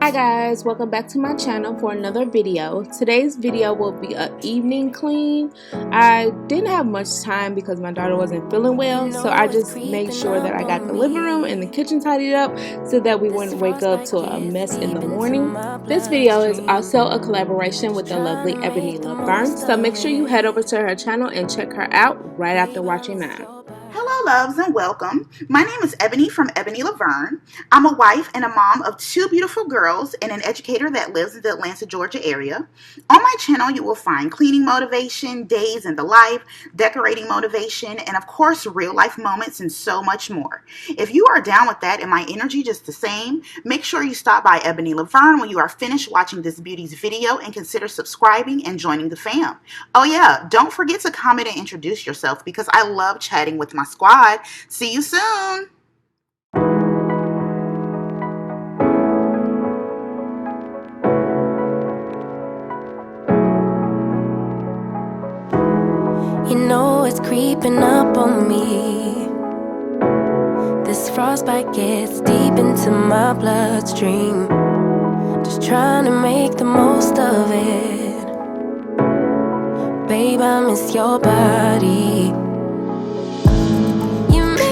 Hi guys, welcome back to my channel for another video. Today's video will be an evening clean. I didn't have much time because my daughter wasn't feeling well, so I just made sure that I got the living room and the kitchen tidied up so that we wouldn't wake up to a mess in the morning. This video is also a collaboration with the lovely Ebony Laverne, so make sure you head over to her channel and check her out right after watching mine. Hello loves and welcome. My name is Ebony from Ebony Laverne. I'm a wife and a mom of two beautiful girls and an educator that lives in the Atlanta, Georgia area. On my channel you will find cleaning motivation, days in the life, decorating motivation, and of course real life moments and so much more. If you are down with that and my energy just the same, make sure you stop by Ebony Laverne when you are finished watching this beauty's video and consider subscribing and joining the fam. Oh yeah, don't forget to comment and introduce yourself because I love chatting with my squad. See you soon. You know it's creeping up on me. This frostbite gets deep into my bloodstream. Just trying to make the most of it. Babe, I miss your body.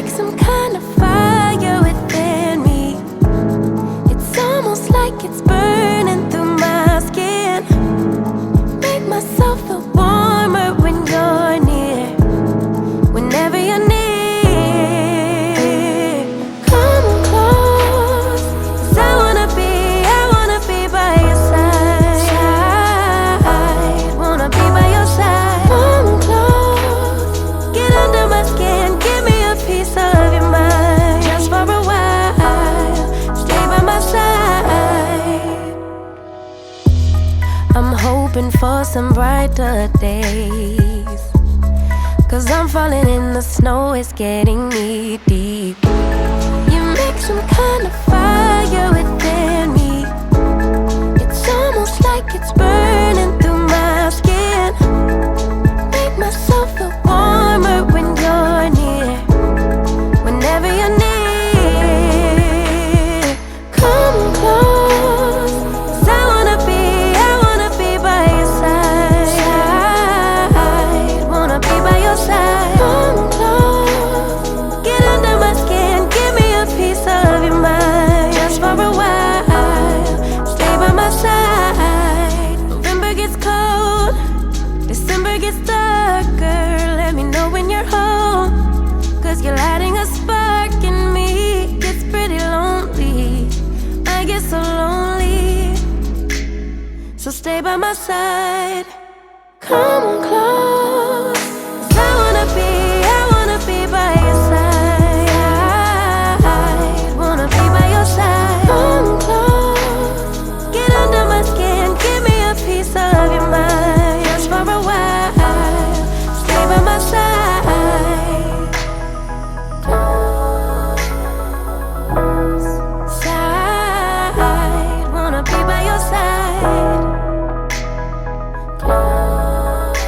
Some kind of fire within me. It's almost like it's burning through my skin. Make myself feel warmer when you're near. Whenever you're near, come close, 'cause I wanna be by your side. Wanna be by your side. Come close, get under my skin, give me a piece of your mind, just for a while, stay by my side. I'm hoping for some brighter days, 'cause I'm falling in the snow, it's getting knee deep. You make some kind of fire within me. It's almost like it's burning through my skin. Make myself feel warmer when you're near. Whenever you're near, come close, 'cause I wanna be by your side. Wanna be by your side. Come close, get under my skin, give me a piece of your mind, just for a while, stay by my side. November gets cold, December gets darker. Let me know when you're home, 'cause you're lighting a spark in me. It's pretty lonely, I get so lonely. So stay by my side, come close, 'cause I wanna be by your side. Wanna be by your side. Come close, get under my skin, give me a piece of your mind, just for a while, stay by my side. Side, wanna be by your side. Close,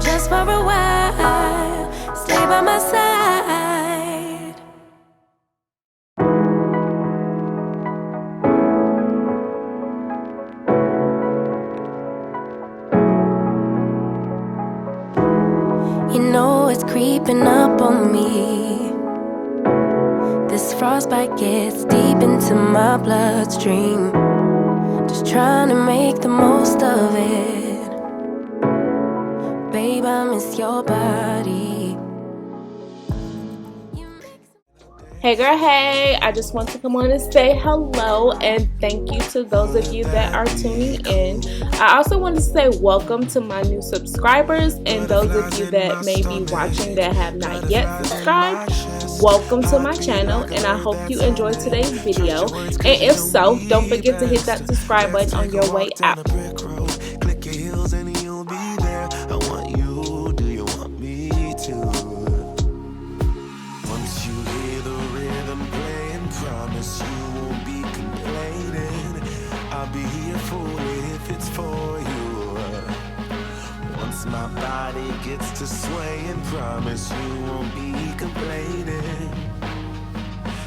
just for a while, stay by my side. You know it's creeping up on me. This frostbite gets deep into my bloodstream. Just trying to make the most of it. Babe, I miss your body. Hey girl, hey, I just want to come on and say hello and thank you to those of you that are tuning in. I also want to say welcome to my new subscribers and those of you that may be watching that have not yet subscribed. Welcome to my channel and I hope you enjoyed today's video, and if so, don't forget to hit that subscribe button on your way out. My body gets to sway and promise you won't be complaining.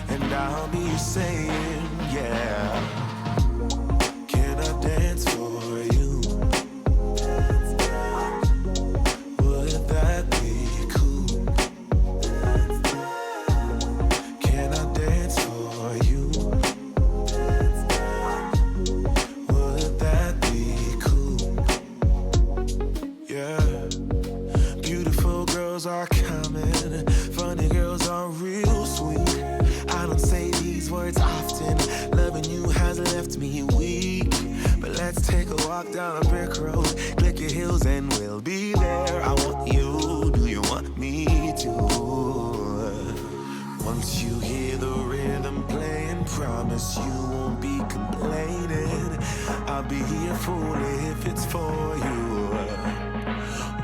And I'll be saying, yeah. words often. Loving you has left me weak. But let's take a walk down a brick road. Click your heels and we'll be there. I want you, do you want me to? Once you hear the rhythm playing, promise you won't be complaining. I'll be here fully if it's for you.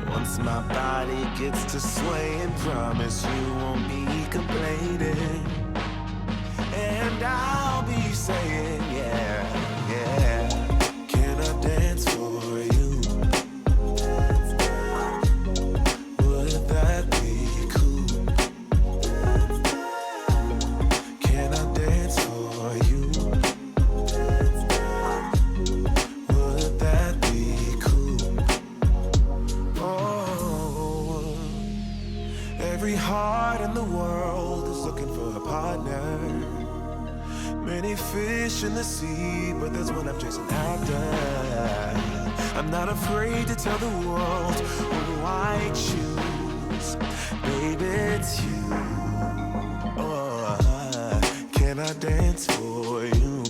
Once my body gets to swaying, promise you won't be complaining. And I'll be saying, yeah, yeah. Can I dance for you? Would that be cool? Can I dance for you? Would that be cool? Oh, every heart in the world is looking for a partner. Many fish in the sea, but there's one I'm chasing after. I'm not afraid to tell the world who I choose. Baby, it's you. Oh, can I dance for you?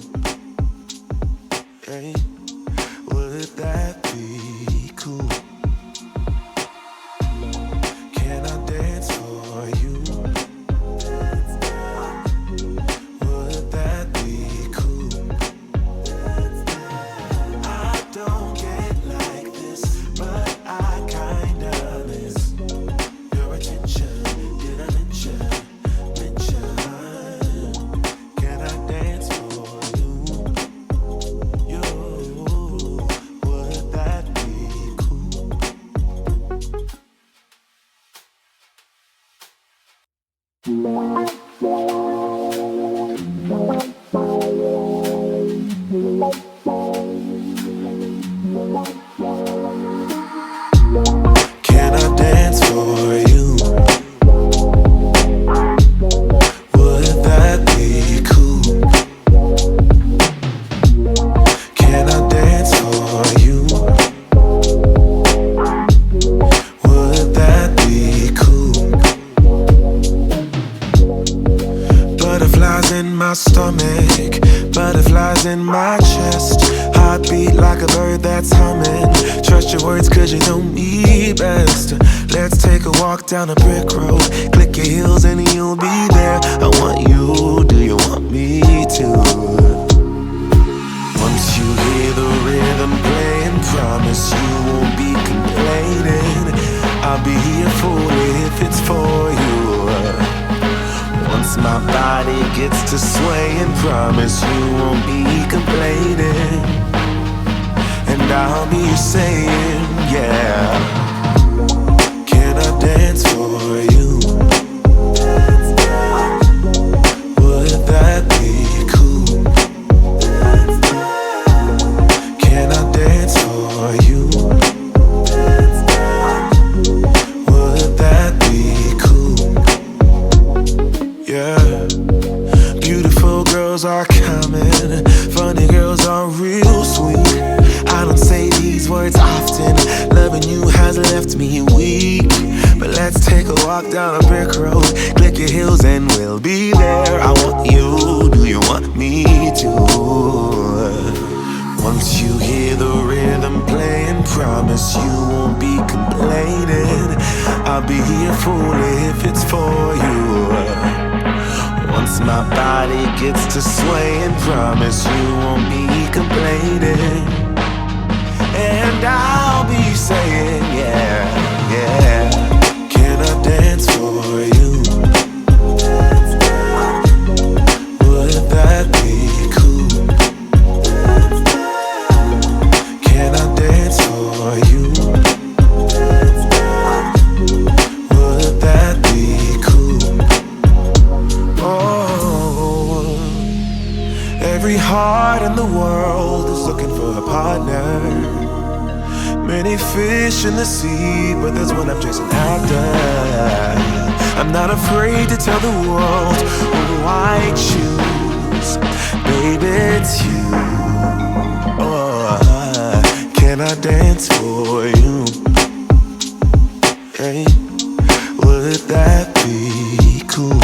Hey, would that be cool? Can I dance for you? Can I dance for you? Would that be cool? Can I dance for you? Would that be cool? Butterflies in my stomach, butterflies in my chest. Heartbeat like a bird that's humming. Trust your words cause you know me best. Let's take a walk down a brick road. Click your heels and you'll be there. I want you, do you want me to? Once you hear the rhythm playing, promise you won't be complaining. I'll be here fully if it's for you. Once my body gets to swaying, promise you won't be complaining. And I'll be saying, yeah. Can I dance for you? Would that be cool? Can I dance for you? Would that be cool? Yeah. Beautiful girls are coming, funny girls are real sweet. I don't say these words often, loving you has left me weak. But let's take a walk down a brick road. Click your heels and we'll be there. I want you, do you want me to? Once you hear the rhythm playing, promise you won't be complaining. I'll be here fully if it's for you. Once my body gets to swaying, promise you won't be complaining. And I'll be saying, yeah, yeah. Can I dance for you? Would that be cool? Can I dance for you? Would that be cool? Oh, every heart in the world is looking for a partner. Many fish in the sea, but there's one I'm chasing after. I'm not afraid to tell the world who I choose. Baby, it's you. Oh, can I dance for you? Hey, would that be cool?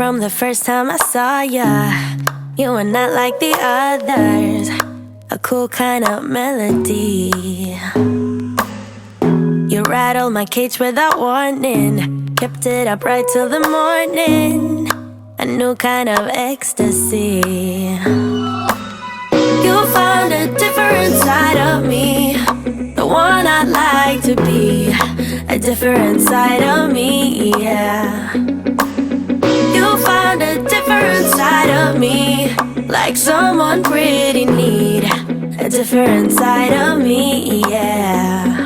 from the first time I saw ya. You were not like the others, a cool kind of melody. You rattled my cage without warning, kept it up right till the morning, a new kind of ecstasy. You found a different side of me, the one I'd like to be, a different side of me, yeah. You found a different side of me, like someone pretty need, a different side of me, yeah.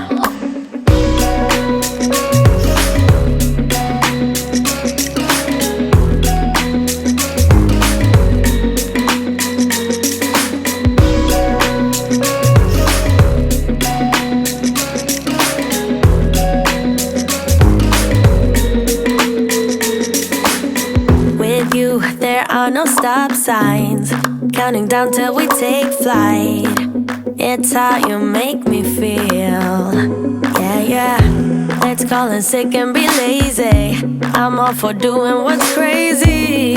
There are no stop signs, counting down till we take flight. It's how you make me feel. Yeah, yeah. Let's call in sick and be lazy. I'm all for doing what's crazy,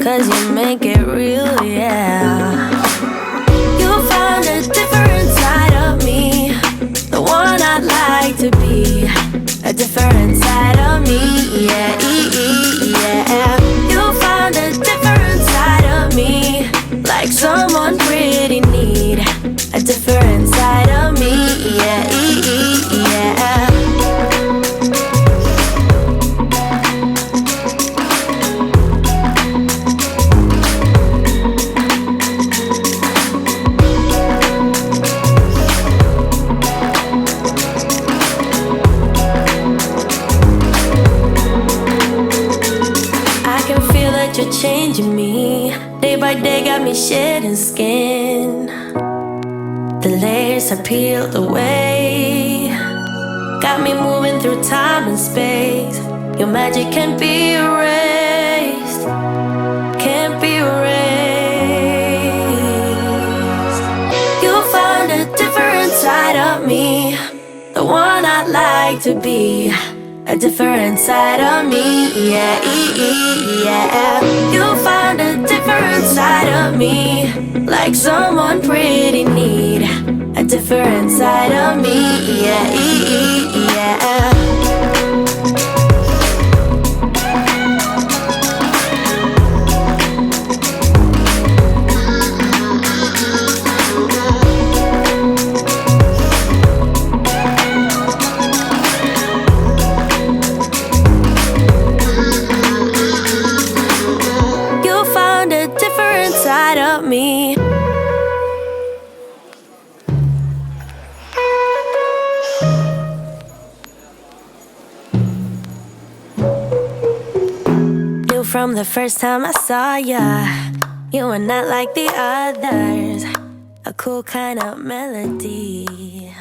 cause you make it real, yeah. You found a different side of me, the one I'd like to be, a different side of me, yeah, yeah. You found a different side of me, like someone pretty need, a different side of me, yeah, yeah. You're changing me, day by day got me shedding skin. The layers are peeled away, got me moving through time and space. Your magic can't be erased, can't be erased. You found a different side of me, the one I'd like to be, a different side of me, yeah, yeah. You found a different side of me, like someone pretty need, a different side of me, yeah, yeah. Of me. Knew from the first time I saw ya, you were not like the others, a cool kind of melody.